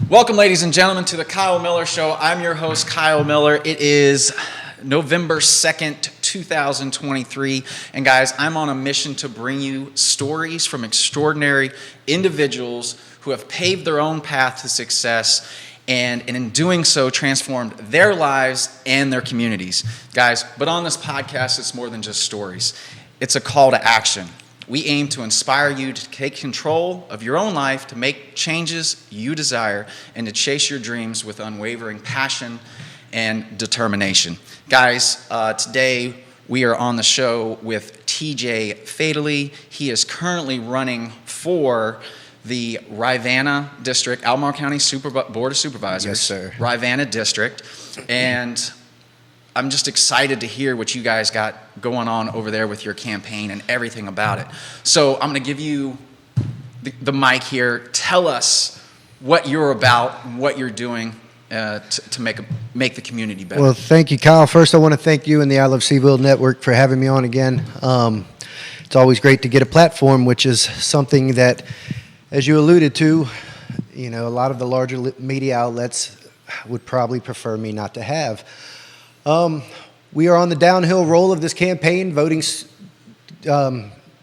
Welcome, ladies and gentlemen, to the Kyle Miller Show. I'm your host, Kyle Miller. It is November 2nd, 2023. And guys, I'm on a mission to bring you stories from extraordinary individuals who have paved their own path to success and in doing so transformed their lives and their communities. Guys, but on this podcast, it's more than just stories. It's a call to action. We aim to inspire you to take control of your own life, to make changes you desire, and to chase your dreams with unwavering passion and determination. Guys, today we are on the show with TJ Fadeley. He is currently running for the Rivanna District, Albemarle County Board of Supervisors. Yes, sir. Rivanna District. And I'm just excited to hear what you guys got going on over there with your campaign and everything about it. So I'm going to give you the mic here. Tell us what you're about and what you're doing to make the community better. Well, thank you, Kyle. First, I want to thank you and the I Love CVille Network for having me on again. It's always great to get a platform, which is something that, as you alluded to, a lot of the larger media outlets would probably prefer me not to have. We are on the downhill roll of this campaign. Voting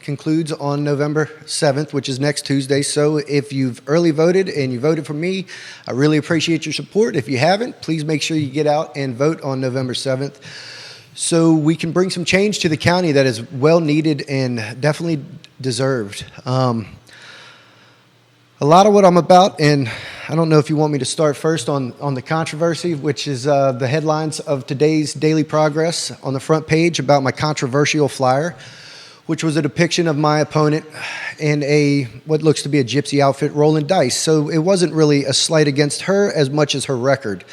concludes on November 7th, which is next Tuesday. So if you've early voted and you voted for me, I really appreciate your support. If you haven't, please make sure you get out and vote on November 7th so we can bring some change to the county that is well needed and definitely deserved. A lot of what I'm about, and I don't know if you want me to start first on the controversy, which is the headlines of today's Daily Progress on the front page about my controversial flyer, which was a depiction of my opponent in what looks to be a gypsy outfit rolling dice. So it wasn't really a slight against her as much as her record.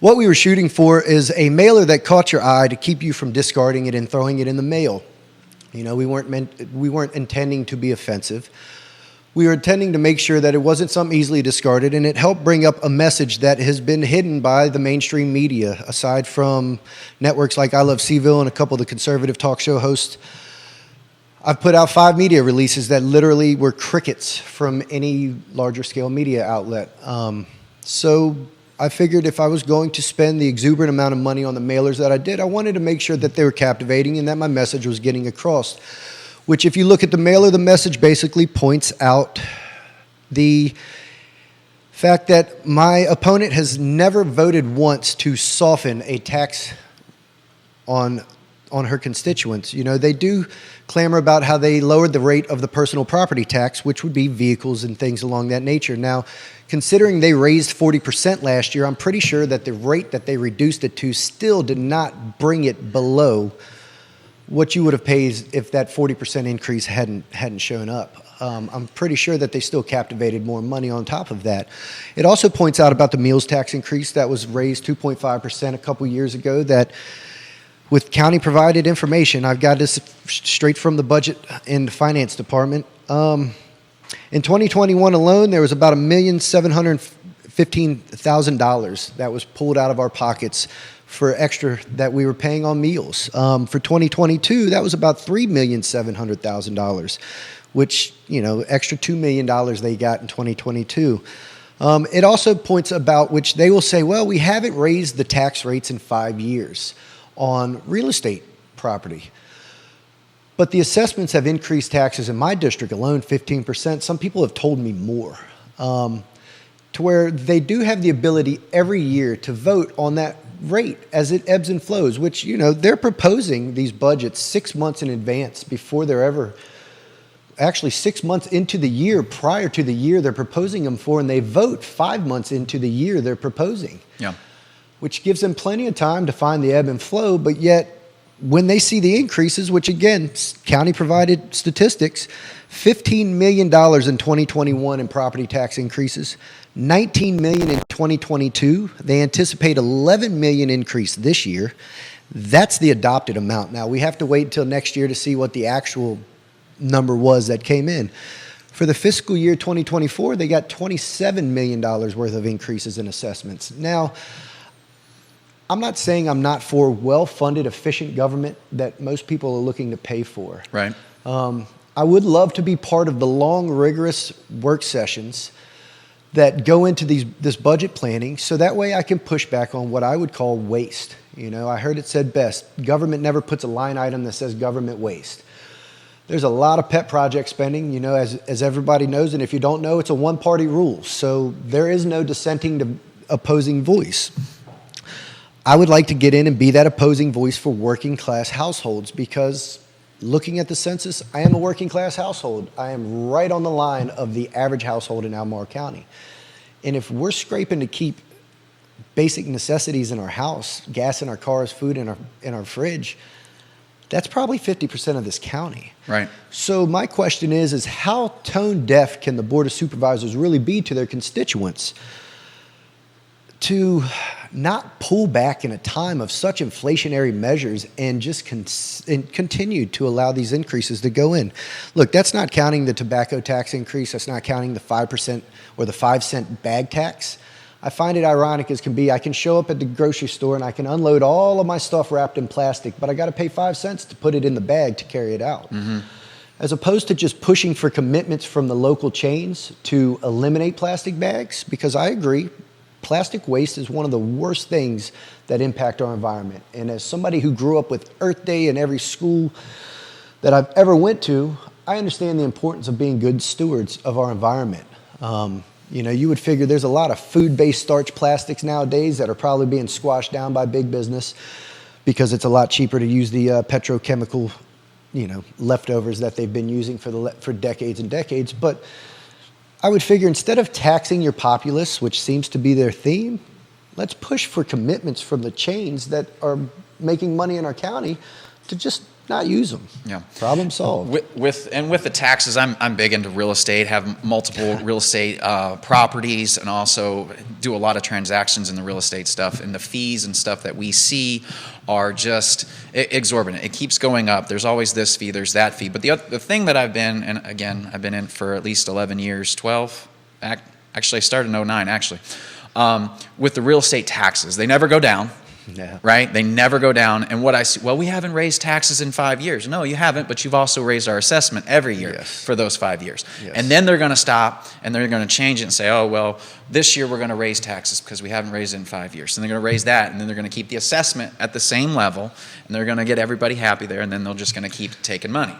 What we were shooting for is a mailer that caught your eye to keep you from discarding it and throwing it in the mail. We weren't intending to be offensive. We were intending to make sure that it wasn't something easily discarded, and it helped bring up a message that has been hidden by the mainstream media, aside from networks like I Love CVille and a couple of the conservative talk show hosts. I've put out 5 media releases that literally were crickets from any larger scale media outlet. So I figured if I was going to spend the exuberant amount of money on the mailers that I did, I wanted to make sure that they were captivating and that my message was getting across. Which, if you look at the mailer, the message basically points out the fact that my opponent has never voted once to soften a tax on her constituents. They do clamor about how they lowered the rate of the personal property tax, which would be vehicles and things along that nature. Now, considering they raised 40% last year, I'm pretty sure that the rate that they reduced it to still did not bring it below what you would have paid if that 40% increase hadn't shown up. I'm pretty sure that they still captivated more money on top of that. It also points out about the meals tax increase that was raised 2.5% a couple years ago, that with county provided information, I've got this straight from the budget and the finance department. In 2021 alone, there was about $1,715,000 that was pulled out of our pockets for extra that we were paying on meals. For 2022, that was about $3,700,000, which, extra $2 million they got in 2022. It also points about which they will say, well, we haven't raised the tax rates in 5 years on real estate property. But the assessments have increased taxes in my district alone 15%. Some people have told me more. To where they do have the ability every year to vote on that rate as it ebbs and flows, which, they're proposing these budgets 6 months in advance before they're ever, actually 6 months into the year prior to the year they're proposing them for, and they vote 5 months into the year they're proposing. Yeah. Which gives them plenty of time to find the ebb and flow, but yet when they see the increases, which again, county provided statistics, $15 million in 2021 in property tax increases, $19 million in 2022. They anticipate $11 million increase this year. That's the adopted amount. Now, we have to wait until next year to see what the actual number was that came in. For the fiscal year 2024, they got $27 million worth of increases in assessments. Now, I'm not saying I'm not for well-funded, efficient government that most people are looking to pay for. Right. I would love to be part of the long, rigorous work sessions that go into this budget planning, so that way I can push back on what I would call waste. I heard it said best, government never puts a line item that says government waste. There's a lot of pet project spending, as everybody knows, and if you don't know, it's a one-party rule. So there is no dissenting to opposing voice. I would like to get in and be that opposing voice for working class households, because looking at the census, I am a working class household. I am right on the line of the average household in Albemarle County. And if we're scraping to keep basic necessities in our house, gas in our cars, food in our fridge, that's probably 50% of this county. Right. So my question is how tone deaf can the Board of Supervisors really be to their constituents to not pull back in a time of such inflationary measures and just continue to allow these increases to go in? Look, that's not counting the tobacco tax increase. That's not counting the 5% or the 5-cent bag tax. I find it ironic as can be. I can show up at the grocery store and I can unload all of my stuff wrapped in plastic, but I got to pay 5 cents to put it in the bag to carry it out. Mm-hmm. As opposed to just pushing for commitments from the local chains to eliminate plastic bags, because I agree, plastic waste is one of the worst things that impact our environment. And as somebody who grew up with Earth Day in every school that I've ever went to, I understand the importance of being good stewards of our environment. You would figure there's a lot of food-based starch plastics nowadays that are probably being squashed down by big business because it's a lot cheaper to use the petrochemical, leftovers that they've been using for decades and decades. But I would figure instead of taxing your populace, which seems to be their theme, let's push for commitments from the chains that are making money in our county to just not use them. Yeah. Problem solved. With the taxes, I'm big into real estate, have multiple real estate properties, and also do a lot of transactions in the real estate stuff. And the fees and stuff that we see are just exorbitant. It keeps going up. There's always this fee, there's that fee. But the thing that I've been in for at least 11 years, 12. Actually, I started in 2009. Actually, with the real estate taxes, they never go down. Yeah. Right? They never go down. And what I see, we haven't raised taxes in 5 years. No, you haven't, but you've also raised our assessment every year for those 5 years. Yes. And then they're going to stop and they're going to change it and say, this year we're going to raise taxes because we haven't raised it in 5 years. And they're going to raise that, and then they're going to keep the assessment at the same level, and they're going to get everybody happy there, and then they're just going to keep taking money.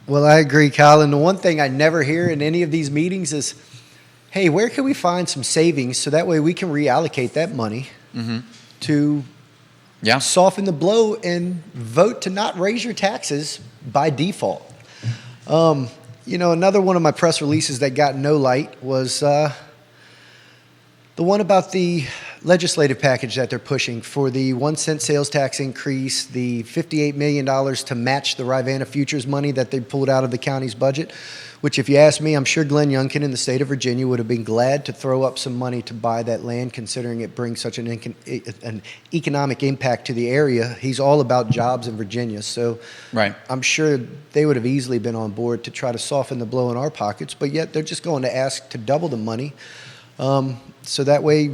Well, I agree, Kyle. And the one thing I never hear in any of these meetings is, hey, where can we find some savings so that way we can reallocate that money to soften the blow and vote to not raise your taxes by default. Another one of my press releases that got no light was the one about the legislative package that they're pushing for the 1 cent sales tax increase, the $58 million to match the Rivanna Futures money that they pulled out of the county's budget, which, if you ask me, I'm sure Glenn Youngkin in the state of Virginia would have been glad to throw up some money to buy that land, considering it brings such an economic impact to the area. He's all about jobs in Virginia, so I'm sure they would have easily been on board to try to soften the blow in our pockets, but yet they're just going to ask to double the money. So that way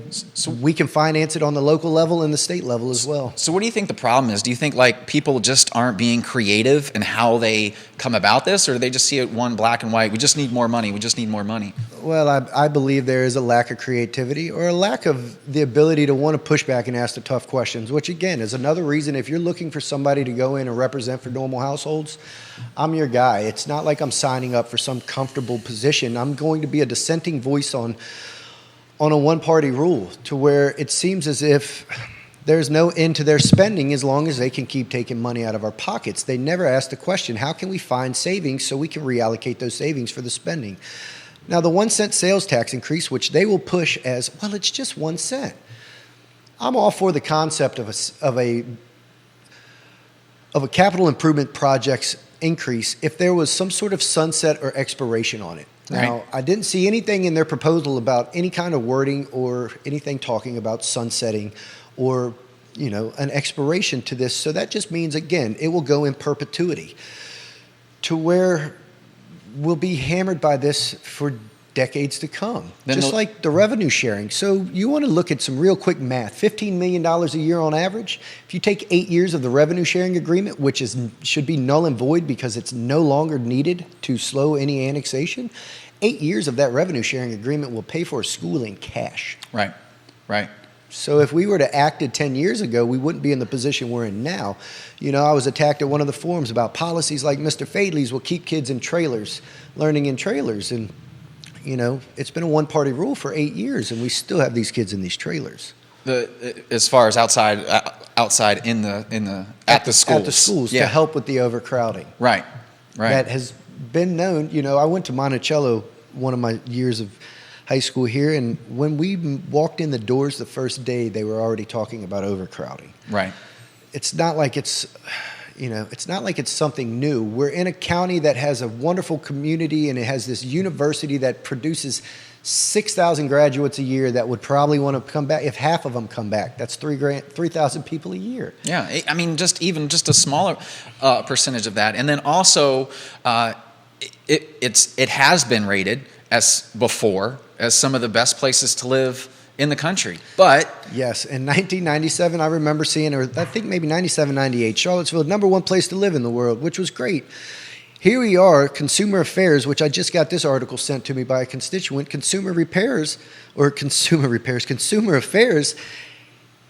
we can finance it on the local level and the state level as well. So what do you think the problem is? Do you think people just aren't being creative in how they come about this, or do they just see it one black and white? We just need more money. We just need more money. Well, I believe there is a lack of creativity or a lack of the ability to want to push back and ask the tough questions, which again is another reason if you're looking for somebody to go in and represent for normal households, I'm your guy. It's not like I'm signing up for some comfortable position. I'm going to be a dissenting voice on a one-party rule to where it seems as if there's no end to their spending as long as they can keep taking money out of our pockets. They never ask the question, how can we find savings so we can reallocate those savings for the spending? Now, the 1 cent sales tax increase, which they will push as, it's just 1 cent. I'm all for the concept of a capital improvement project's increase if there was some sort of sunset or expiration on it. Now, I didn't see anything in their proposal about any kind of wording or anything talking about sunsetting or, an expiration to this. So that just means, again, it will go in perpetuity to where we'll be hammered by this for decades to come, just like the revenue sharing. So you want to look at some real quick math. $15 million a year on average. If you take 8 years of the revenue sharing agreement, which should be null and void because it's no longer needed to slow any annexation, 8 years of that revenue sharing agreement will pay for a school in cash. Right. Right. So if we were to act it 10 years ago, we wouldn't be in the position we're in now. I was attacked at one of the forums about policies like Mr. Fadeley's will keep kids in trailers, learning in trailers. And, it's been a one-party rule for 8 years, and we still have these kids in these trailers. As far as outside in the at the schools. At the schools to help with the overcrowding. Right. Right. That has been known. I went to Monticello one of my years of high school here, and when we walked in the doors the first day, they were already talking about overcrowding. Right. It's not like it's something new. We're in a county that has a wonderful community, and it has this university that produces 6,000 graduates a year that would probably want to come back. If half of them come back, that's 3,000 people a year. Yeah, I mean, just a smaller percentage of that, and then also it has been rated as some of the best places to live in the country. But yes, in 1997, I remember seeing, or I think maybe 97, 98, Charlottesville, #1 place to live in the world, which was great. Here we are, Consumer Affairs, which I just got this article sent to me by a constituent. Consumer Affairs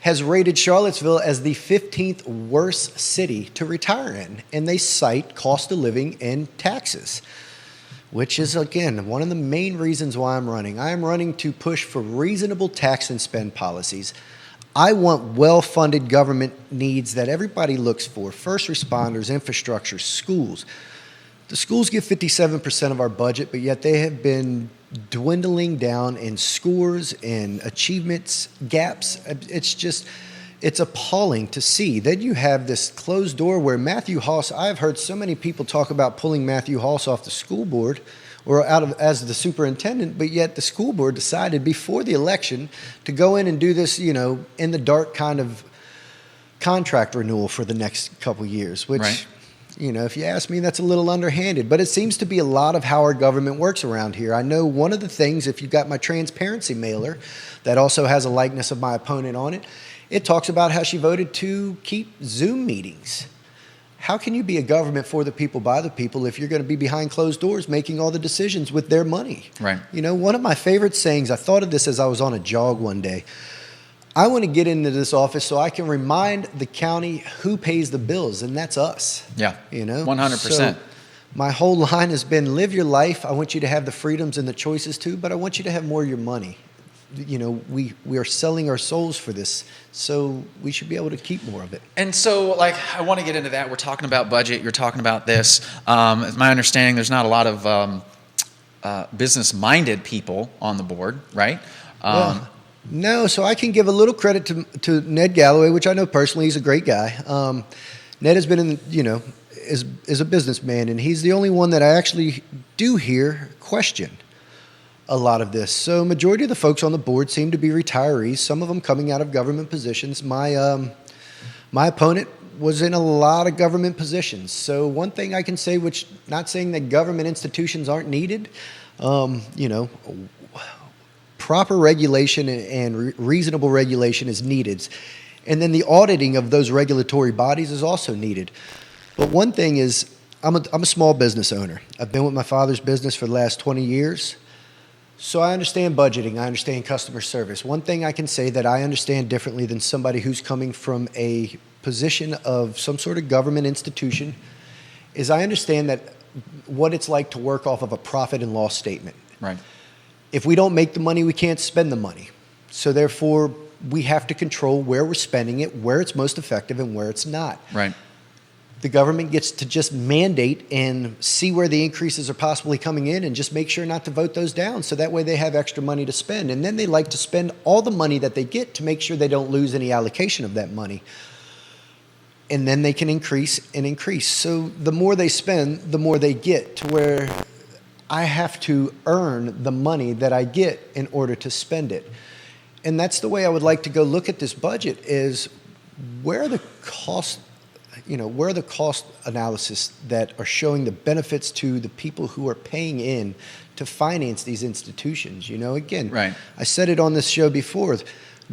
has rated Charlottesville as the 15th worst city to retire in, and they cite cost of living and taxes, which is, again, one of the main reasons why I'm running. I am running to push for reasonable tax and spend policies. I want well-funded government needs that everybody looks for: first responders, infrastructure, schools. The schools get 57% of our budget, but yet they have been dwindling down in scores and achievements gaps. It's appalling to see. Then you have this closed door where Matthew Hoss, I've heard so many people talk about pulling Matthew Hoss off the school board or as the superintendent, but yet the school board decided before the election to go in and do this, in the dark kind of contract renewal for the next couple years, which... Right. If you ask me, that's a little underhanded, but it seems to be a lot of how our government works around here. I know one of the things, if you got my transparency mailer that also has a likeness of my opponent on it, it talks about how she voted to keep Zoom meetings. How can you be a government for the people, by the people, if you're going to be behind closed doors making all the decisions with their money? Right. One of my favorite sayings, I thought of this as I was on a jog one day. I want to get into this office so I can remind the county who pays the bills, and that's us. Yeah, 100%. So my whole line has been, live your life. I want you to have the freedoms and the choices too, but I want you to have more of your money. We are selling our souls for this, so we should be able to keep more of it. And so, I want to get into that. We're talking about budget. You're talking about this. It's my understanding there's not a lot of business-minded people on the board, right? No, so I can give a little credit to Ned Galloway, which I know personally. He's a great guy. Ned has been is a businessman, and he's the only one that I actually do hear question a lot of this. So majority of the folks on the board seem to be retirees, some of them coming out of government positions. My opponent was in a lot of government positions. So one thing I can say, which not saying that government institutions aren't needed, proper regulation and reasonable regulation is needed. And then the auditing of those regulatory bodies is also needed. But one thing is, I'm a small business owner. I've been with my father's business for the last 20 years. So I understand budgeting. I understand customer service. One thing I can say that I understand differently than somebody who's coming from a position of some sort of government institution is I understand that what it's like to work off of a profit and loss statement. Right. If we don't make the money, we can't spend the money. So therefore, we have to control where we're spending it, where it's most effective, and where it's not. Right. The government gets to just mandate and see where the increases are possibly coming in and just make sure not to vote those down. So that way they have extra money to spend. And then they like to spend all the money that they get to make sure they don't lose any allocation of that money. And then they can increase and increase. So the more they spend, the more they get, to where I have to earn the money that I get in order to spend it. And that's the way I would like to go look at this budget, is where are the cost analysis that are showing the benefits to the people who are paying in to finance these institutions. Again, right. I said it on this show before,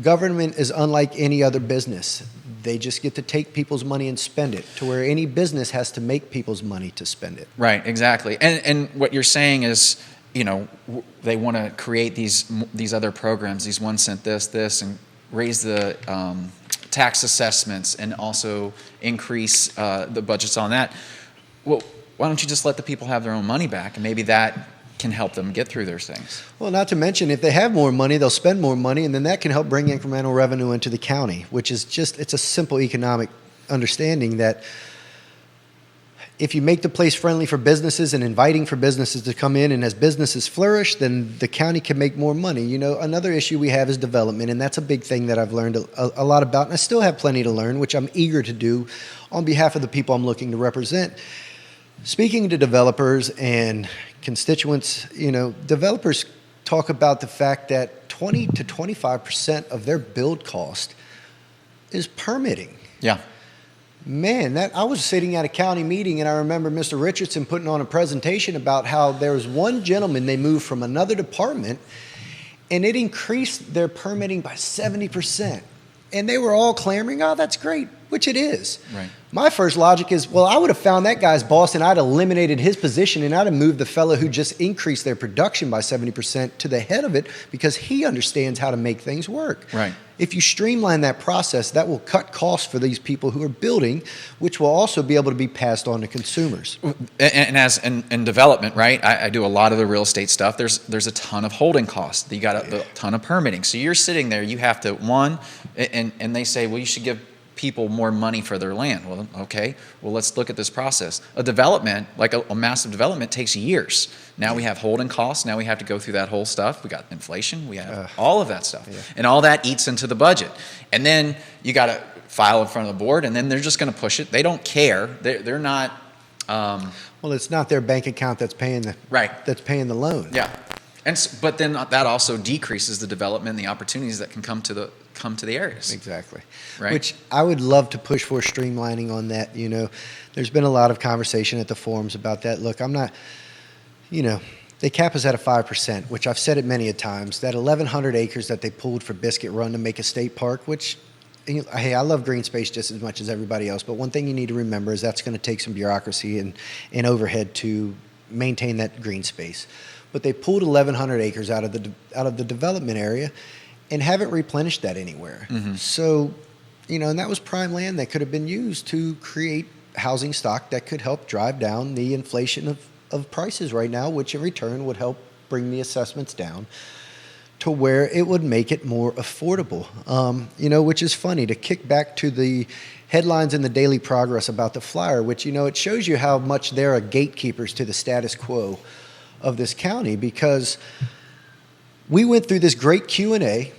government is unlike any other business. They just get to take people's money and spend it, to where any business has to make people's money to spend it. Right, exactly. And what you're saying is they want to create these other programs, these 1 cent this, and raise the tax assessments and also increase the budgets on that. Well, why don't you just let the people have their own money back, and maybe that can help them get through those things. Well, not to mention, if they have more money, they'll spend more money, and then that can help bring incremental revenue into the county, which is it's a simple economic understanding that if you make the place friendly for businesses and inviting for businesses to come in, and as businesses flourish, then the county can make more money. Another issue we have is development, and that's a big thing that I've learned a lot about, and I still have plenty to learn, which I'm eager to do on behalf of the people I'm looking to represent. Speaking to developers and constituents, developers talk about the fact that 20 to 25% of their build cost is permitting. Yeah. Man, I was sitting at a county meeting, and I remember Mr. Richardson putting on a presentation about how there was one gentleman they moved from another department, and it increased their permitting by 70%. And they were all clamoring, oh, that's great, which it is. Right. My first logic is, well, I would have found that guy's boss, and I'd eliminated his position, and I'd have moved the fellow who just increased their production by 70% to the head of it, because he understands how to make things work. Right. If you streamline that process, that will cut costs for these people who are building, which will also be able to be passed on to consumers. And as in development, right? I do a lot of the real estate stuff. There's a ton of holding costs. You got a ton of permitting. So you're sitting there. You have to and they say, well, you should give people more money for their land. Well, okay. Well, let's look at this process. A development, like a massive development, takes years. Now we have holding costs. Now we have to go through that whole stuff. We got inflation. We have all of that stuff. Yeah. And all that eats into the budget. And then you got to file in front of the board, and then they're just going to push it. They don't care. They're not. Well, it's not their bank account that's paying that's paying the loan. Yeah. But then that also decreases the development and the opportunities that can come to the areas. Exactly. Right. Which I would love to push for streamlining on that. There's been a lot of conversation at the forums about that. Look, I'm not, they cap us at a 5%, which I've said it many a times. That 1,100 acres that they pulled for Biscuit Run to make a state park, which, hey, I love green space just as much as everybody else. But one thing you need to remember is that's going to take some bureaucracy and overhead to maintain that green space. But they pulled 1,100 acres out of the development area and haven't replenished that anywhere. Mm-hmm. So, and that was prime land that could have been used to create housing stock that could help drive down the inflation of prices right now, which in return would help bring the assessments down to where it would make it more affordable. Which is funny to kick back to the headlines in the Daily Progress about the flyer, which, it shows you how much they're a gatekeepers to the status quo of this county, because we went through this great Q&A,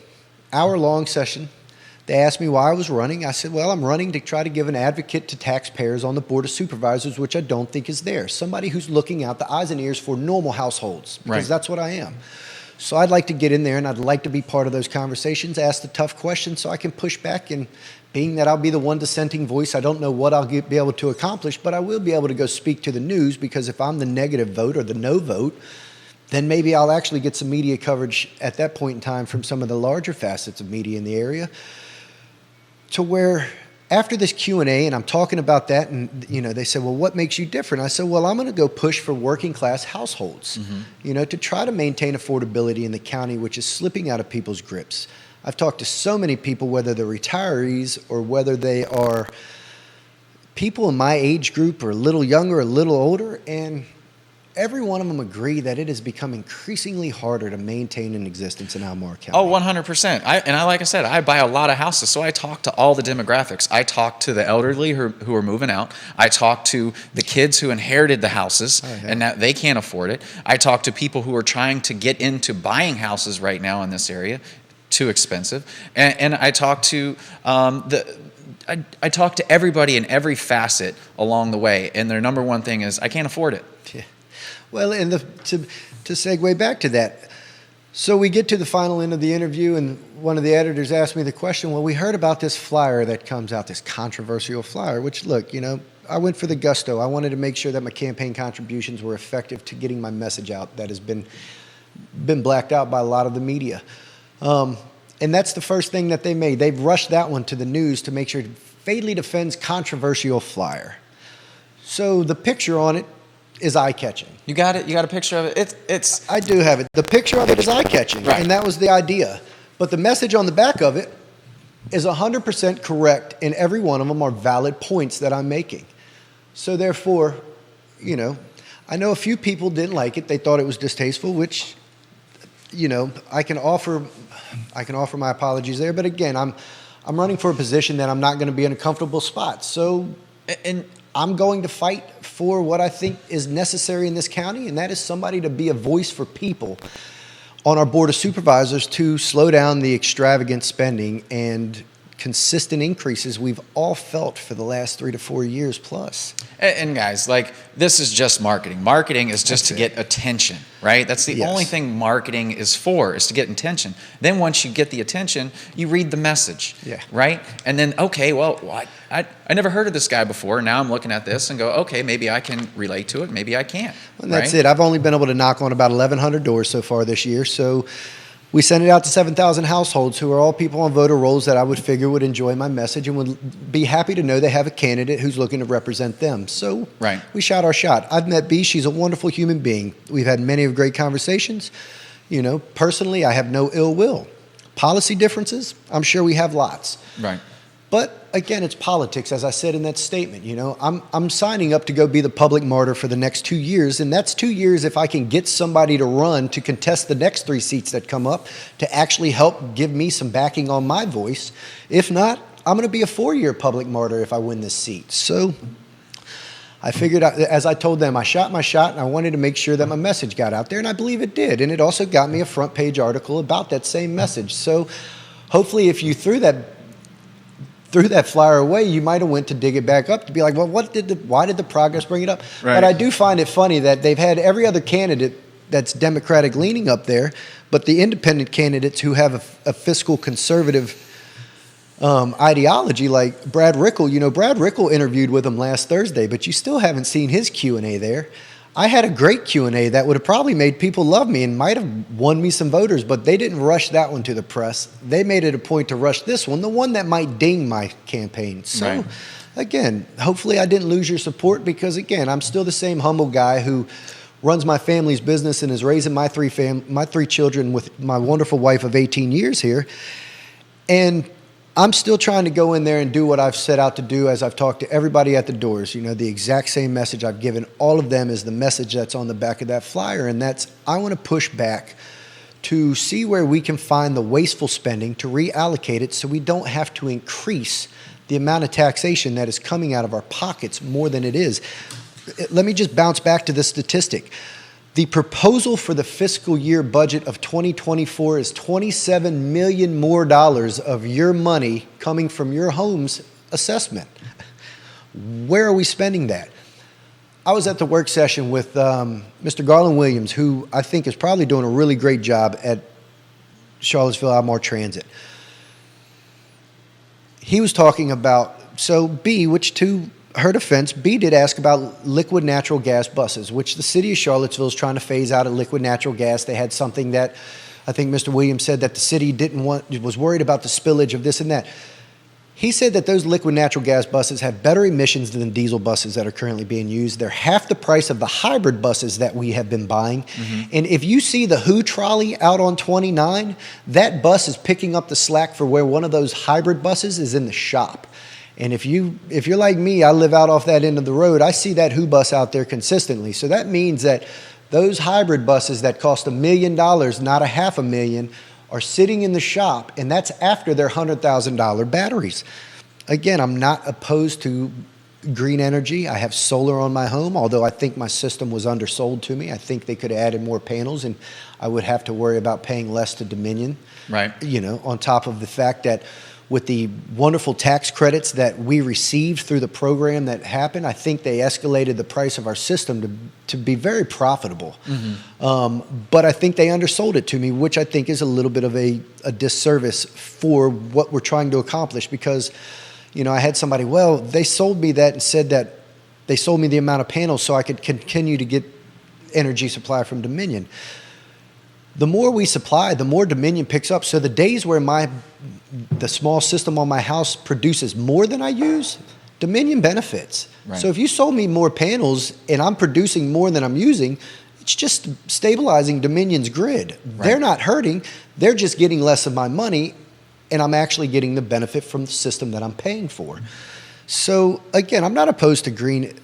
hour-long session. They asked me why I was running. I said, well, I'm running to try to give an advocate to taxpayers on the Board of Supervisors, which I don't think is there. Somebody who's looking out the eyes and ears for normal households, because that's what I am. So I'd like to get in there, and I'd like to be part of those conversations, ask the tough questions so I can push back. And being that I'll be the one dissenting voice, I don't know what I'll be able to accomplish, but I will be able to go speak to the news, because if I'm the negative vote or the no vote, then maybe I'll actually get some media coverage at that point in time from some of the larger facets of media in the area, to where after this Q&A, and I'm talking about that, and they said, well, what makes you different? I said, well, I'm going to go push for working class households, to try to maintain affordability in the county, which is slipping out of people's grips. I've talked to so many people, whether they're retirees or whether they are people in my age group or a little younger, a little older, and every one of them agree that it has become increasingly harder to maintain an existence in Albemarle County. Oh, 100%. Like I said, I buy a lot of houses, so I talk to all the demographics. I talk to the elderly who are moving out. I talk to the kids who inherited the houses, and now they can't afford it. I talk to people who are trying to get into buying houses right now in this area. Too expensive. And I talk to I talk to everybody in every facet along the way, and their number one thing is, I can't afford it. Yeah. Well, and to segue back to that, so we get to the final end of the interview, and one of the editors asked me the question, well, we heard about this flyer that comes out, this controversial flyer, which, look, I went for the gusto. I wanted to make sure that my campaign contributions were effective to getting my message out that has been blacked out by a lot of the media. And that's the first thing that they made. They've rushed that one to the news to make sure Fadeley defends controversial flyer. So the picture on it is eye-catching. You got it? You got a picture of it? It's I do have it. The picture of it is eye-catching, Right. and that was the idea. But the message on the back of it is 100% correct, and every one of them are valid points that I'm making. So therefore, you know, I know a few people didn't like it. They thought it was distasteful, which, you know, I can offer my apologies there. But again, I'm running for a position that I'm not going to be in a comfortable spot. So, and I'm going to fight for what I think is necessary in this county, and that is somebody to be a voice for people on our Board of Supervisors to slow down the extravagant spending and consistent increases we've all felt for the last 3 to 4 years plus. And guys, like, this is just marketing. Marketing is just to get attention, right? That's the only thing marketing is for, is to get attention. Then once you get the attention, you read the message, right? And then, okay, well, I never heard of this guy before. Now I'm looking at this and go, okay, maybe I can relate to it. Maybe I can't. And that's it. I've only been able to knock on about 1,100 doors so far this year. So we sent it out to 7,000 households who are all people on voter rolls that I would figure would enjoy my message and would be happy to know they have a candidate who's looking to represent them. So we shot our shot. I've met Bee. She's a wonderful human being. We've had many great conversations. You know, personally, I have no ill will. Policy differences, I'm sure we have lots. Right. But again, it's politics, as I said in that statement. You know, I'm signing up to go be the public martyr for the next 2 years, and that's 2 years if I can get somebody to run to contest the next 3 seats that come up to actually help give me some backing on my voice. If not, I'm going to be a 4-year public martyr if I win this seat. So I figured out, as I told them, I shot my shot, and I wanted to make sure that my message got out there, and I believe it did. And it also got me a front page article about that same message. So hopefully, if you threw that flyer away, you might have went to dig it back up to be like, well, why did the progress bring it up? Right. But I do find it funny that they've had every other candidate that's Democratic leaning up there, but the independent candidates who have a fiscal conservative ideology, like Brad Rickle. You know, Brad Rickle interviewed with him last Thursday, but you still haven't seen his Q&A there. I had a great Q&A that would have probably made people love me and might have won me some voters, but they didn't rush that one to the press. They made it a point to rush this one, the one that might ding my campaign. So, again, hopefully I didn't lose your support because, again, I'm still the same humble guy who runs my family's business and is raising my three children with my wonderful wife of 18 years here. And I'm still trying to go in there and do what I've set out to do as I've talked to everybody at the doors. You know, the exact same message I've given all of them is the message that's on the back of that flyer, and that's I want to push back to see where we can find the wasteful spending to reallocate it so we don't have to increase the amount of taxation that is coming out of our pockets more than it is. Let me just bounce back to this statistic. The proposal for the fiscal year budget of 2024 is $27 million more of your money coming from your home's assessment. Where are we spending that? I was at the work session with Mr. Garland Williams, who I think is probably doing a really great job at Charlottesville Albemarle Transit. He was talking about, so B, which to her defense, B did ask about liquid natural gas buses, which the city of Charlottesville is trying to phase out of liquid natural gas. They had something that I think Mr. Williams said that the city was worried about the spillage of this and that. He said that those liquid natural gas buses have better emissions than diesel buses that are currently being used. They're half the price of the hybrid buses that we have been buying. And if you see the Who trolley out on 29, that bus is picking up the slack for where one of those hybrid buses is in the shop. And if you're like me, I live out off that end of the road, I see that Who bus out there consistently. So that means that those hybrid buses that cost $1 million, not $500,000, are sitting in the shop, and that's after their $100,000 batteries. Again, I'm not opposed to green energy. I have solar on my home, although I think my system was undersold to me. I think they could have added more panels, and I would have to worry about paying less to Dominion. Right. You know, on top of the fact that with the wonderful tax credits that we received through the program that happened, I think they escalated the price of our system to be very profitable. But I think they undersold it to me, which I think is a little bit of a disservice for what we're trying to accomplish. Because, you know, I had somebody, well, they sold me that and said that they sold me the amount of panels so I could continue to get energy supply from Dominion. The more we supply, the more Dominion picks up. So the days where the small system on my house produces more than I use, Dominion benefits. Right. So if you sold me more panels and I'm producing more than I'm using, it's just stabilizing Dominion's grid. Right. They're not hurting. They're just getting less of my money, and I'm actually getting the benefit from the system that I'm paying for. So again, I'm not opposed to green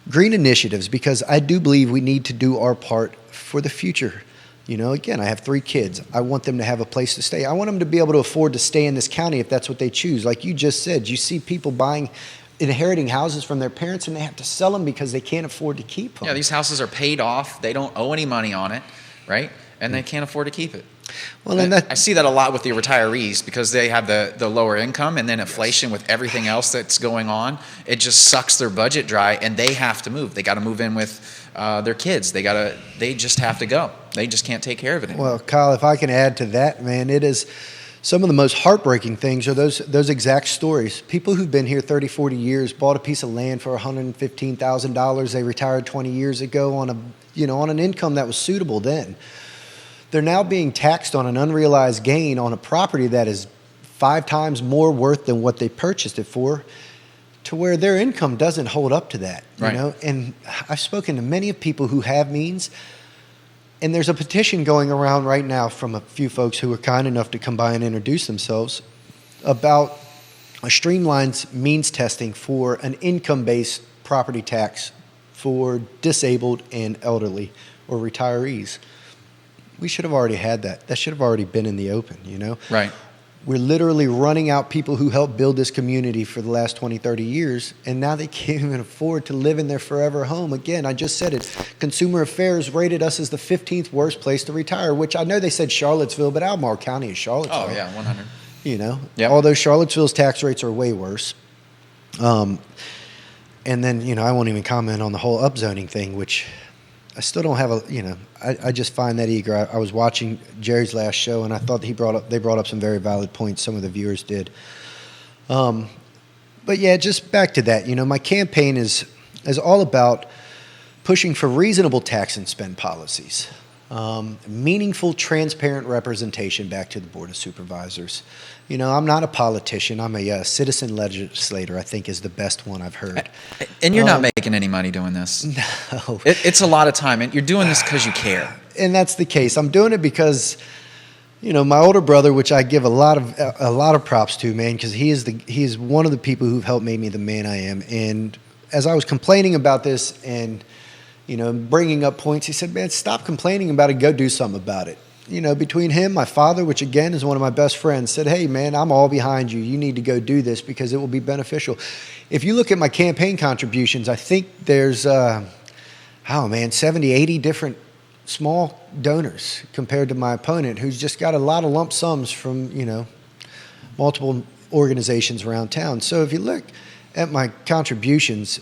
initiatives, because I do believe we need to do our part for the future. Again, I have 3 kids. I want them to have a place to stay. I want them to be able to afford to stay in this county if that's what they choose. Like you just said, you see people inheriting houses from their parents, and they have to sell them because they can't afford to keep them. Yeah, these houses are paid off. They don't owe any money on it, right? And they can't afford to keep it. Well, and I see that a lot with the retirees, because they have the lower income, and then inflation with everything else that's going on, it just sucks their budget dry, and they have to move. They got to move in with their kids. They just have to go. They just can't take care of it anymore. Well, Kyle, if I can add to that, man, it is some of the most heartbreaking things are those exact stories. People who've been here 30, 40 years, bought a piece of land for $115,000. They retired 20 years ago on an income that was suitable then. They're now being taxed on an unrealized gain on a property that is 5 times more worth than what they purchased it for, to where their income doesn't hold up to that. Right. And I've spoken to many of people who have means, and there's a petition going around right now from a few folks who were kind enough to come by and introduce themselves about a streamlined means testing for an income-based property tax for disabled and elderly or retirees. We should have already had that. That should have already been in the open, Right. We're literally running out people who helped build this community for the last 20, 30 years, and now they can't even afford to live in their forever home. Again, I just said it. Consumer Affairs rated us as the 15th worst place to retire, which I know they said Charlottesville, but Albemarle County is Charlottesville. Oh, yeah, 100. Yep. Although Charlottesville's tax rates are way worse. And then, I won't even comment on the whole upzoning thing, which I still don't have I just find that eager. I was watching Jerry's last show, and I thought they brought up some very valid points. Some of the viewers did. But yeah, just back to that. My campaign is all about pushing for reasonable tax and spend policies, meaningful, transparent representation back to the Board of Supervisors. I'm not a politician. I'm a citizen legislator, I think, is the best one I've heard. And you're not making any money doing this. No. It's a lot of time, and you're doing this because you care. And that's the case. I'm doing it because, my older brother, which I give a lot of props to, man, because he's one of the people who've helped make me the man I am. And as I was complaining about this and, bringing up points, he said, man, stop complaining about it. Go do something about it. Between him, my father, which again is one of my best friends, said, hey, man, I'm all behind you. You need to go do this because it will be beneficial. If you look at my campaign contributions, I think there's, 70, 80 different small donors compared to my opponent, who's just got a lot of lump sums from, multiple organizations around town. So if you look at my contributions,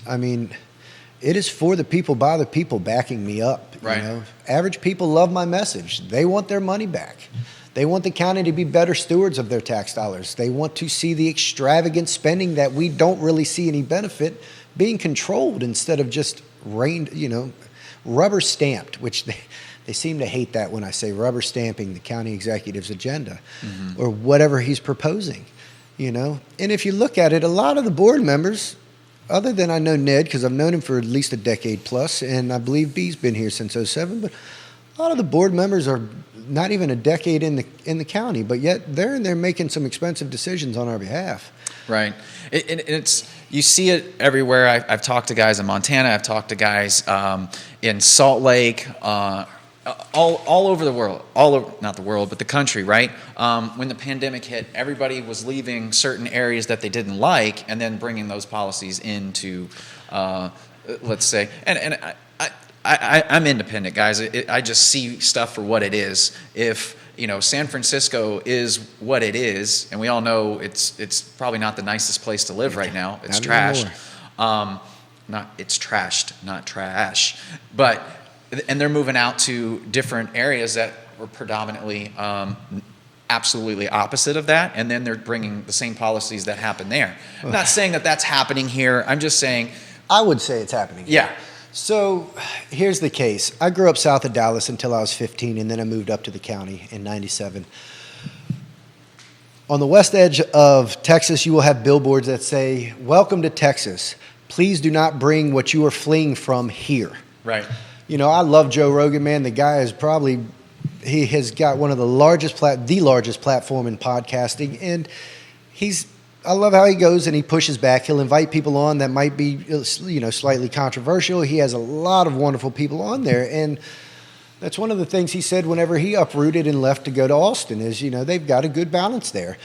it is for the people, by the people, backing me up. Right. Average people love my message. They want their money back. They want the county to be better stewards of their tax dollars. They want to see the extravagant spending that we don't really see any benefit being controlled instead of just rubber stamped, which they seem to hate that when I say rubber stamping the county executive's agenda or whatever he's proposing. And if you look at it, a lot of the board members, other than I know Ned, because I've known him for at least a decade plus, and I believe B's been here since 2007, but a lot of the board members are not even a decade in the county, but yet they're in there making some expensive decisions on our behalf. Right. You see it everywhere. I've talked to guys in Montana. I've talked to guys in Salt Lake, all over the world, not the world, but the country, right? When the pandemic hit, everybody was leaving certain areas that they didn't like and then bringing those policies into, let's say, and I'm independent, guys. I just see stuff for what it is. If, San Francisco is what it is, and we all know it's probably not the nicest place to live right now. It's trashed. It's trashed, not trash. And they're moving out to different areas that were predominantly absolutely opposite of that, and then they're bringing the same policies that happen there. I'm not saying that that's happening here. I'm just saying... I would say it's happening here. Yeah. So here's the case. I grew up south of Dallas until I was 15, and then I moved up to the county in 97. On the west edge of Texas, you will have billboards that say, "Welcome to Texas. Please do not bring what you are fleeing from here." Right. You know, I love Joe Rogan, man. The guy is he has got one of the largest platform in podcasting, and I love how he goes and he pushes back. He'll invite people on that might be, slightly controversial. He has a lot of wonderful people on there, and that's one of the things he said whenever he uprooted and left to go to Austin is, they've got a good balance there.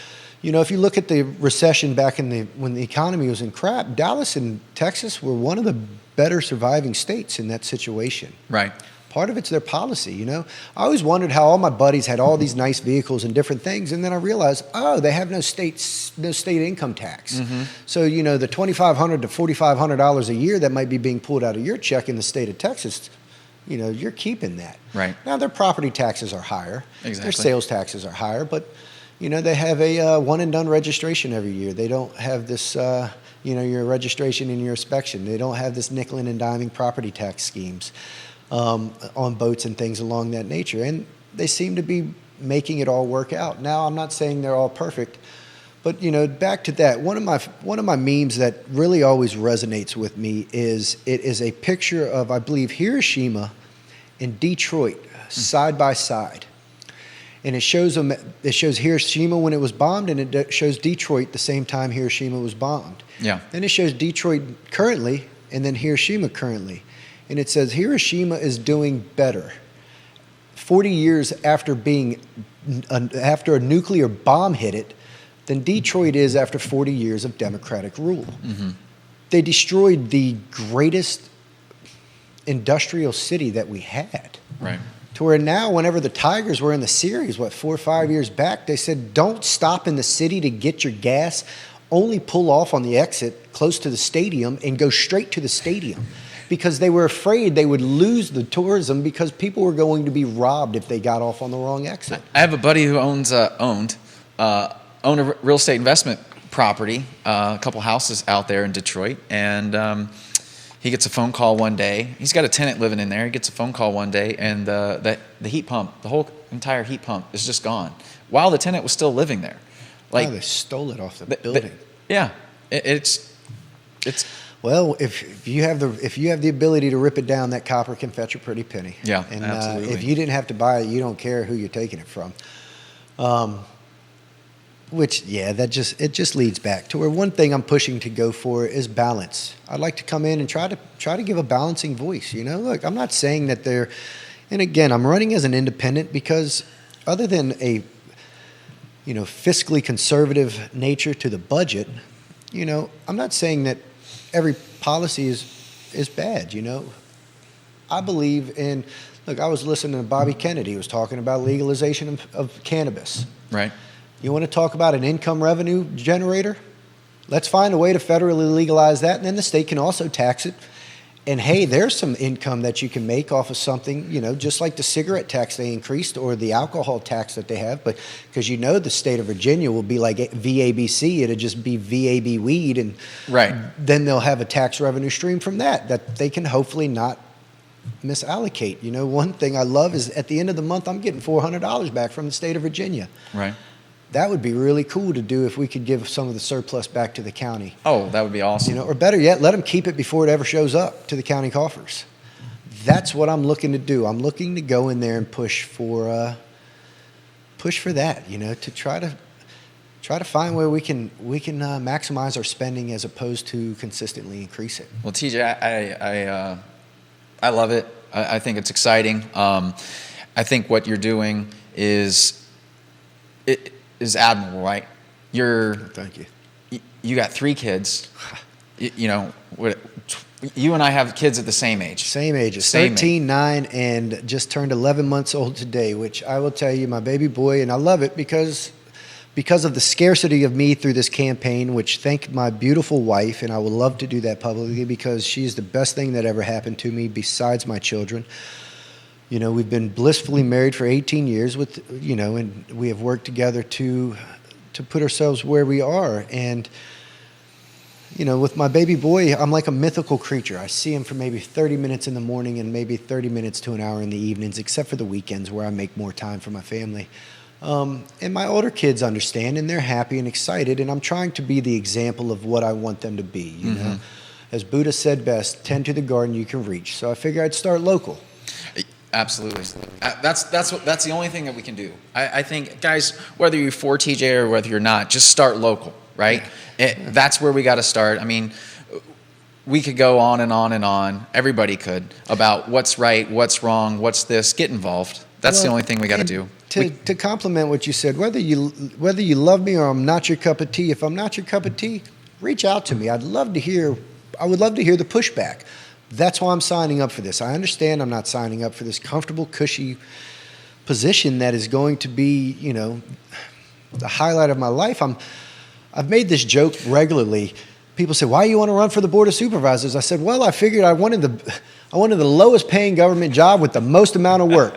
If you look at the recession back when the economy was in crap, Dallas and Texas were one of the better surviving states in that situation. Right. Part of it's their policy, I always wondered how all my buddies had all these nice vehicles and different things, and then I realized, they have no state income tax. Mm-hmm. So, the $2,500 to $4,500 a year that might be being pulled out of your check in the state of Texas, you're keeping that. Right. Now, their property taxes are higher. Exactly. Their sales taxes are higher, but, they have a one-and-done registration every year. They don't have this, your registration and your inspection. They don't have this nickel and diming property tax schemes on boats and things along that nature. And they seem to be making it all work out. Now, I'm not saying they're all perfect, but, back to that, one of my memes that really always resonates with me is it is a picture of, I believe, Hiroshima and Detroit side by side. And it shows Hiroshima when it was bombed, and it shows Detroit the same time Hiroshima was bombed. Yeah. Then it shows Detroit currently, and then Hiroshima currently. And it says Hiroshima is doing better 40 years after after a nuclear bomb hit it than Detroit is after 40 years of democratic rule. Mm-hmm. They destroyed the greatest industrial city that we had. Right. To where now, whenever the Tigers were in the series, 4 or 5 years back, they said, don't stop in the city to get your gas. Only pull off on the exit close to the stadium and go straight to the stadium. Because they were afraid they would lose the tourism because people were going to be robbed if they got off on the wrong exit. I have a buddy who owned a real estate investment property, a couple houses out there in Detroit, and he gets a phone call one day. He's got a tenant living in there. He gets a phone call one day, and the heat pump, the whole entire heat pump, is just gone while the tenant was still living there. Like, they stole it off the building. Yeah, it's. Well, if you have the ability to rip it down, that copper can fetch a pretty penny. Yeah, and absolutely. If you didn't have to buy it, you don't care who you're taking it from. It just leads back to where one thing I'm pushing to go for is balance. I'd like to come in and try to give a balancing voice. Look, I'm not saying that and again, I'm running as an independent because other than a fiscally conservative nature to the budget, I'm not saying that every policy is bad. I believe in. Look, I was listening to Bobby Kennedy. He was talking about legalization of cannabis. Right. You want to talk about an income revenue generator? Let's find a way to federally legalize that, and then the state can also tax it. And hey, there's some income that you can make off of something, just like the cigarette tax they increased or the alcohol tax that they have. But because the state of Virginia will be like VABC, it'll just be VAB weed, and right. Then they'll have a tax revenue stream from that they can hopefully not misallocate. One thing I love is at the end of the month, I'm getting $400 back from the state of Virginia. Right. That would be really cool to do if we could give some of the surplus back to the county. Oh, that would be awesome. Or better yet, let them keep it before it ever shows up to the county coffers. That's what I'm looking to do. I'm looking to go in there and push for that. To try to find where we can maximize our spending as opposed to consistently increase it. Well, TJ, I love it. I think it's exciting. I think what you're doing is admirable, right? Thank you. You got 3 kids. You and I have kids at the same age. Same ages, 13, 9, and just turned 11 months old today, which I will tell you, my baby boy, and I love it because of the scarcity of me through this campaign, which thank my beautiful wife, and I would love to do that publicly because she's the best thing that ever happened to me besides my children. We've been blissfully married for 18 years and we have worked together to put ourselves where we are. And, with my baby boy, I'm like a mythical creature. I see him for maybe 30 minutes in the morning and maybe 30 minutes to an hour in the evenings, except for the weekends where I make more time for my family. And my older kids understand, and they're happy and excited, and I'm trying to be the example of what I want them to be, you know. As Buddha said best, tend to the garden you can reach. So I figure I'd start local. Absolutely. That's the only thing that we can do. I think, guys, whether you're for TJ or whether you're not, just start local, right? That's where we got to start. I mean, we could go on and on and on. Everybody could, about what's right, what's wrong, what's this. Get involved. That's the only thing we got to do. To compliment what you said, whether you love me or I'm not your cup of tea, if I'm not your cup of tea, reach out to me. I would love to hear the pushback. That's why I'm signing up for this. I understand I'm not signing up for this comfortable, cushy position that is going to be, you know, the highlight of my life. I've made this joke regularly. People say, "Why do you want to run for the Board of Supervisors?" I said, "Well, I figured I wanted the lowest paying government job with the most amount of work."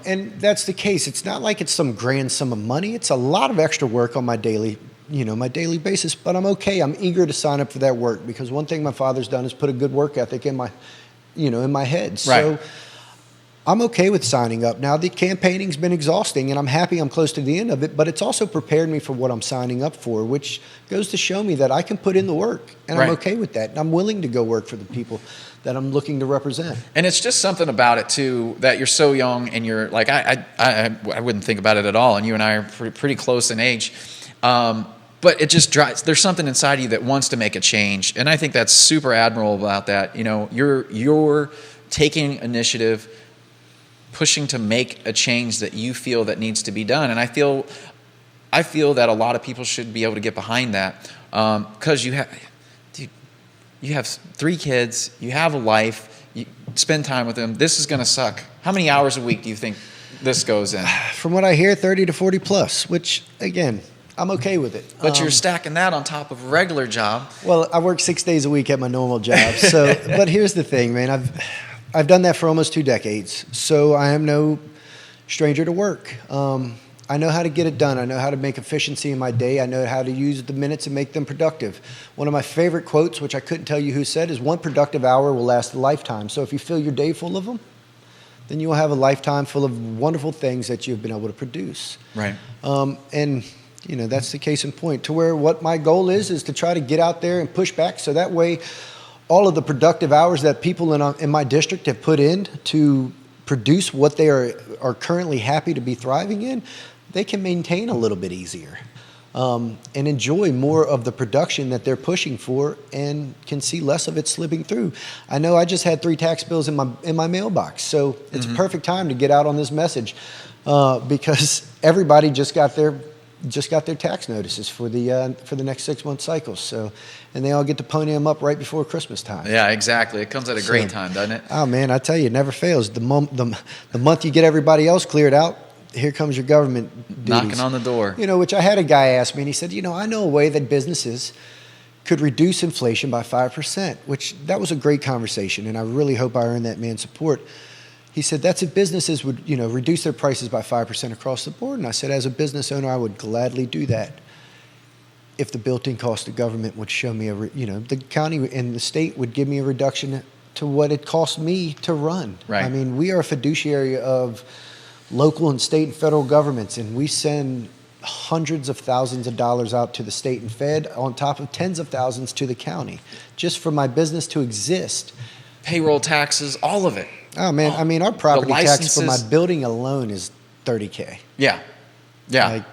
And that's the case. It's not like it's some grand sum of money. It's a lot of extra work on my daily basis, but I'm okay. I'm eager to sign up for that work because one thing my father's done is put a good work ethic in my head. So I'm okay with signing up. Now, the campaigning's been exhausting, and I'm happy I'm close to the end of it, but it's also prepared me for what I'm signing up for, which goes to show me that I can put in the work, and I'm okay with that. And I'm willing to go work for the people that I'm looking to represent. And it's just something about it, too, that you're so young, and you're like, I wouldn't think about it at all, and you and I are pretty close in age. But it just drives, there's something inside you that wants to make a change. And I think that's super admirable about that. You know, you're taking initiative, pushing to make a change that you feel that needs to be done. And I feel that a lot of people should be able to get behind that. Because you have 3 kids, you have a life, you spend time with them. This is going to suck. How many hours a week do you think this goes in? From what I hear, 30 to 40 plus, which, again, I'm okay with it. But you're stacking that on top of a regular job. Well, I work 6 days a week at my normal job. So, but here's the thing, man. I've done that for almost 2 decades. So I am no stranger to work. I know how to get it done. I know how to make efficiency in my day. I know how to use the minutes and make them productive. One of my favorite quotes, which I couldn't tell you who said, is 1 productive hour will last a lifetime. So if you fill your day full of them, then you will have a lifetime full of wonderful things that you've been able to produce. Right. And you know, that's the case in point, to where what my goal is to try to get out there and push back so that way all of the productive hours that people in my district have put in to produce what they are currently happy to be thriving in, they can maintain a little bit easier and enjoy more of the production that they're pushing for and can see less of it slipping through. I know I just had 3 tax bills in my mailbox, so it's a perfect time to get out on this message because everybody just got their tax notices for the next 6-month cycle. So, and they all get to pony them up right before Christmas time. Yeah, exactly. It comes at a great time, doesn't it? Oh man, I tell you, it never fails. The month you get everybody else cleared out, here comes your government duties. Knocking on the door. You know, which I had a guy ask me, and he said, you know, I know a way that businesses could reduce inflation by 5%, which that was a great conversation, and I really hope I earned that man's support. He said, that's if businesses would, you know, reduce their prices by 5% across the board. And I said, as a business owner, I would gladly do that if the built-in cost of government would show me the county and the state would give me a reduction to what it cost me to run. Right. I mean, we are a fiduciary of local and state and federal governments, and we send hundreds of thousands of dollars out to the state and fed on top of tens of thousands to the county just for my business to exist. Payroll taxes, all of it. Oh man, I mean, our property tax for my building alone is $30K. Yeah. Like,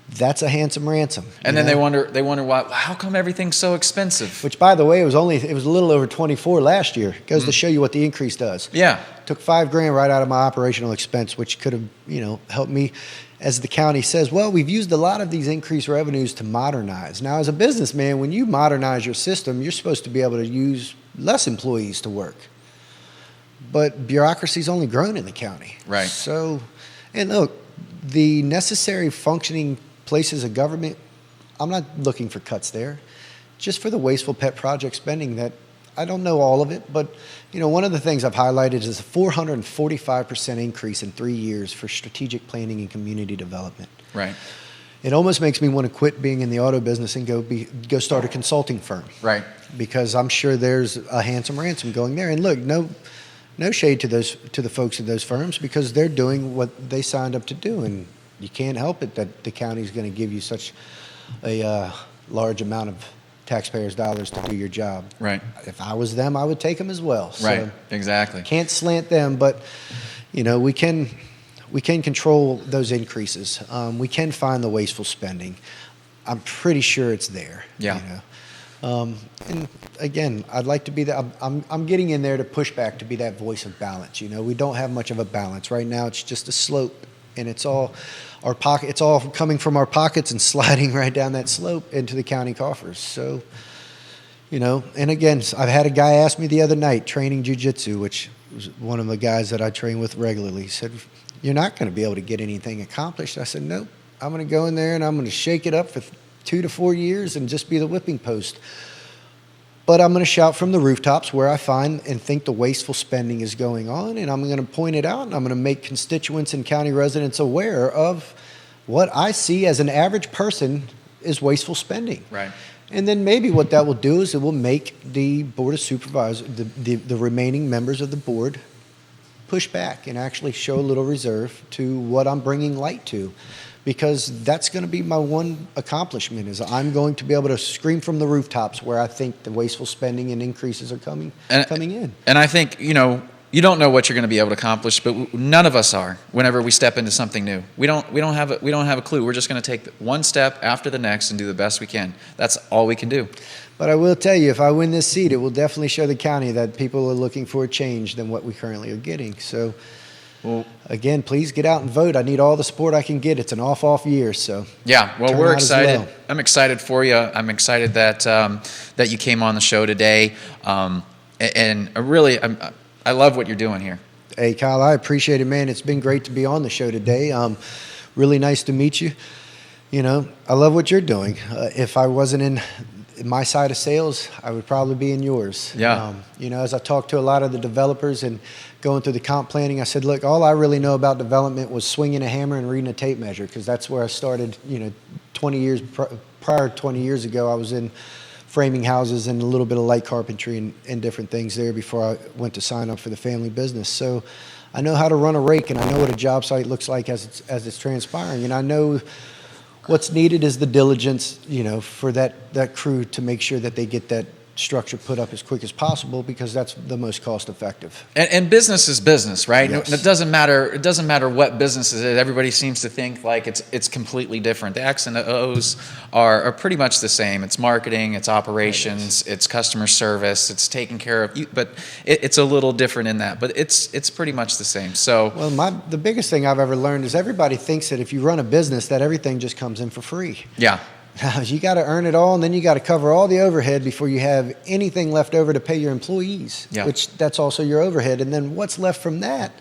that's a handsome ransom. And then they wonder why. How come everything's so expensive? Which, by the way, it was a little over 24 last year. Goes to show you what the increase does. Yeah. Took $5,000 right out of my operational expense, which could have helped me. As the county says, well, we've used a lot of these increased revenues to modernize. Now, as a businessman, when you modernize your system, you're supposed to be able to use less employees to work. But bureaucracy's only grown in the county. Right. So, and look, the necessary functioning places of government, I'm not looking for cuts there. Just for the wasteful pet project spending that, I don't know all of it, but one of the things I've highlighted is a 445% increase in 3 years for strategic planning and community development. Right. It almost makes me want to quit being in the auto business and go start a consulting firm. Right. Because I'm sure there's a handsome ransom going there. And look, no shade to the folks at those firms, because they're doing what they signed up to do, and you can't help it that the county's going to give you such a large amount of taxpayers' dollars to do your job. Right. If I was them, I would take them as well. Right. So Exactly. can't slant them, but we can control those increases. We can find the wasteful spending. I'm pretty sure it's there. Yeah. And again, I'd like to be that. I'm getting in there to push back to be that voice of balance. We don't have much of a balance right now. It's just a slope, and it's all our pocket. It's all coming from our pockets and sliding right down that slope into the county coffers. So, and again, I've had a guy ask me the other night, training jiu-jitsu, which was one of the guys that I train with regularly. He said, "You're not going to be able to get anything accomplished." I said, "Nope. I'm going to go in there and I'm going to shake it up for 2 to 4 years and just be the whipping post. But I'm going to shout from the rooftops where I find and think the wasteful spending is going on, and I'm going to point it out, and I'm going to make constituents and county residents aware of what I see as an average person is wasteful spending." Right. And then maybe what that will do is it will make the Board of Supervisors, the remaining members of the board, push back and actually show a little reserve to what I'm bringing light to. Because that's going to be my one accomplishment, is I'm going to be able to scream from the rooftops where I think the wasteful spending and increases are coming in. And I think, you don't know what you're going to be able to accomplish, but none of us are whenever we step into something new. We don't have a clue. We're just going to take one step after the next and do the best we can. That's all we can do. But I will tell you, if I win this seat, it will definitely show the county that people are looking for a change than what we currently are getting. So, well, again, please get out and vote. I need all the support I can get. It's an off year, so yeah. Well, we're excited. I'm excited for you. I'm excited that you came on the show today, and I love what you're doing here. Hey, Kyle, I appreciate it, man. It's been great to be on the show today. Really nice to meet you. I love what you're doing. If I wasn't in my side of sales, I would probably be in yours. Yeah. As I talked to a lot of the developers and going through the comp planning, I said, look, all I really know about development was swinging a hammer and reading a tape measure, because that's where I started. 20 years prior, 20 years ago, I was in framing houses and a little bit of light carpentry and different things there before I went to sign up for the family business. So I know how to run a rake, and I know what a job site looks like as it's transpiring, and I know what's needed is the diligence, for that crew to make sure that they get that structure put up as quick as possible, because that's the most cost effective. And business is business, right? Yes. It doesn't matter what business it is. Everybody seems to think like it's completely different. The X and the O's are pretty much the same. It's marketing, it's operations, it's customer service, it's taking care of you, but it's a little different in that. But it's pretty much the same. So the biggest thing I've ever learned is everybody thinks that if you run a business that everything just comes in for free. Yeah. You got to earn it all, and then you got to cover all the overhead before you have anything left over to pay your employees, which that's also your overhead. And then what's left from that,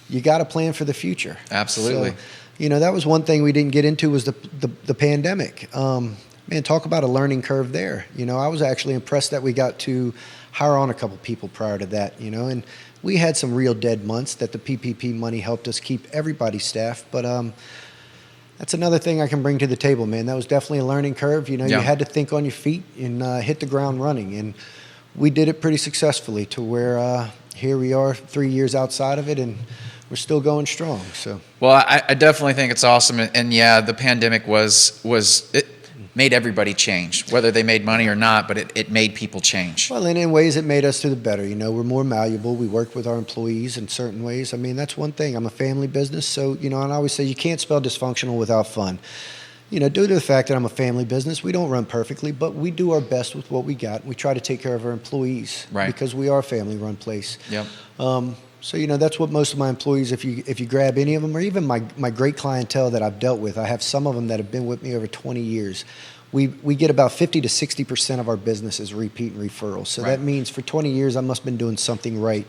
you got to plan for the future. Absolutely. So, that was one thing we didn't get into was the pandemic. Man, talk about a learning curve there. I was actually impressed that we got to hire on a couple people prior to that, and we had some real dead months that the PPP money helped us keep everybody staffed. But that's another thing I can bring to the table, man. That was definitely a learning curve. You had to think on your feet and hit the ground running. And we did it pretty successfully to where here we are 3 years outside of it, and we're still going strong. So, well, I definitely think it's awesome. And yeah, the pandemic it made everybody change, whether they made money or not, but it made people change. Well, and in ways it made us to the better. We're more malleable. We work with our employees in certain ways. I mean, that's one thing. I'm a family business, so, and I always say you can't spell dysfunctional without fun. Due to the fact that I'm a family business, we don't run perfectly, but we do our best with what we got. We try to take care of our employees, right, because we are a family-run place. Yep. So, that's what most of my employees, if you grab any of them, or even my great clientele that I've dealt with, I have some of them that have been with me over 20 years. We get about 50 to 60% of our business is repeat and referral. So that means for 20 years, I must have been doing something right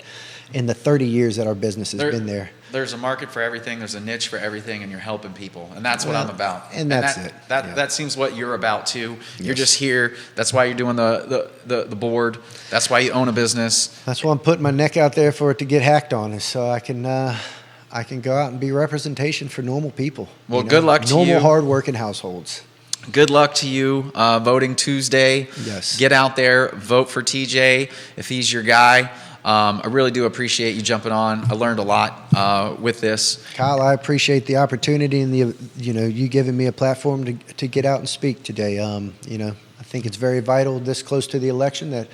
in the 30 years that our business has been there. There's a market for everything. There's a niche for everything, and you're helping people. And that's what I'm about. And that's it. That seems what you're about, too. Yes. You're just here. That's why you're doing the board. That's why you own a business. That's why I'm putting my neck out there for it to get hacked on, is so I can go out and be representation for normal people. Well, good luck to you. Normal, hard-working households. Good luck to you voting Tuesday. Yes. Get out there, vote for TJ if he's your guy. I really do appreciate you jumping on. I learned a lot with this. Kyle, I appreciate the opportunity and you giving me a platform to get out and speak today. I think it's very vital this close to the election that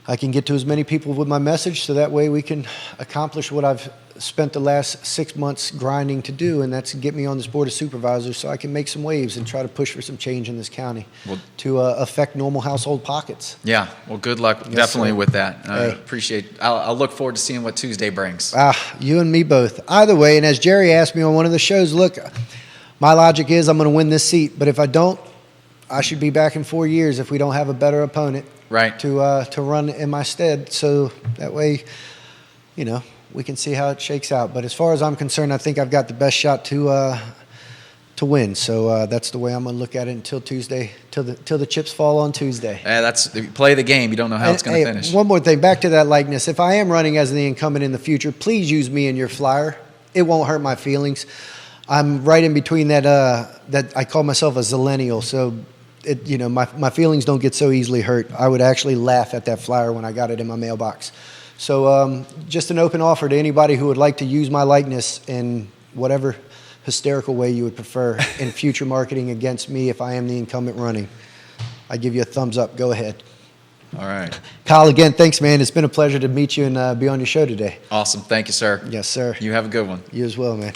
I can get to as many people with my message, so that way we can accomplish what I've spent the last 6 months grinding to do, and that's get me on this board of supervisors so I can make some waves and try to push for some change in this county to affect normal household pockets. Yeah, well, good luck definitely with that. I appreciate. I'll look forward to seeing what Tuesday brings. You and me both. Either way, and as Jerry asked me on one of the shows, look, my logic is I'm going to win this seat, but if I don't, I should be back in 4 years if we don't have a better opponent. Right. To run in my stead, so that way, we can see how it shakes out. But as far as I'm concerned, I think I've got the best shot to win. So that's the way I'm going to look at it until Tuesday, till the chips fall on Tuesday. That's play the game. You don't know how it's going to finish. One more thing, back to that likeness. If I am running as the incumbent in the future, please use me in your flyer. It won't hurt my feelings. I'm right in between that. That I call myself a zillennial, so. My feelings don't get so easily hurt. I would actually laugh at that flyer when I got it in my mailbox. So just an open offer to anybody who would like to use my likeness in whatever hysterical way you would prefer in future marketing against me if I am the incumbent running. I give you a thumbs up. Go ahead. All right. Kyle, again, thanks, man. It's been a pleasure to meet you and be on your show today. Awesome. Thank you, sir. Yes, sir. You have a good one. You as well, man.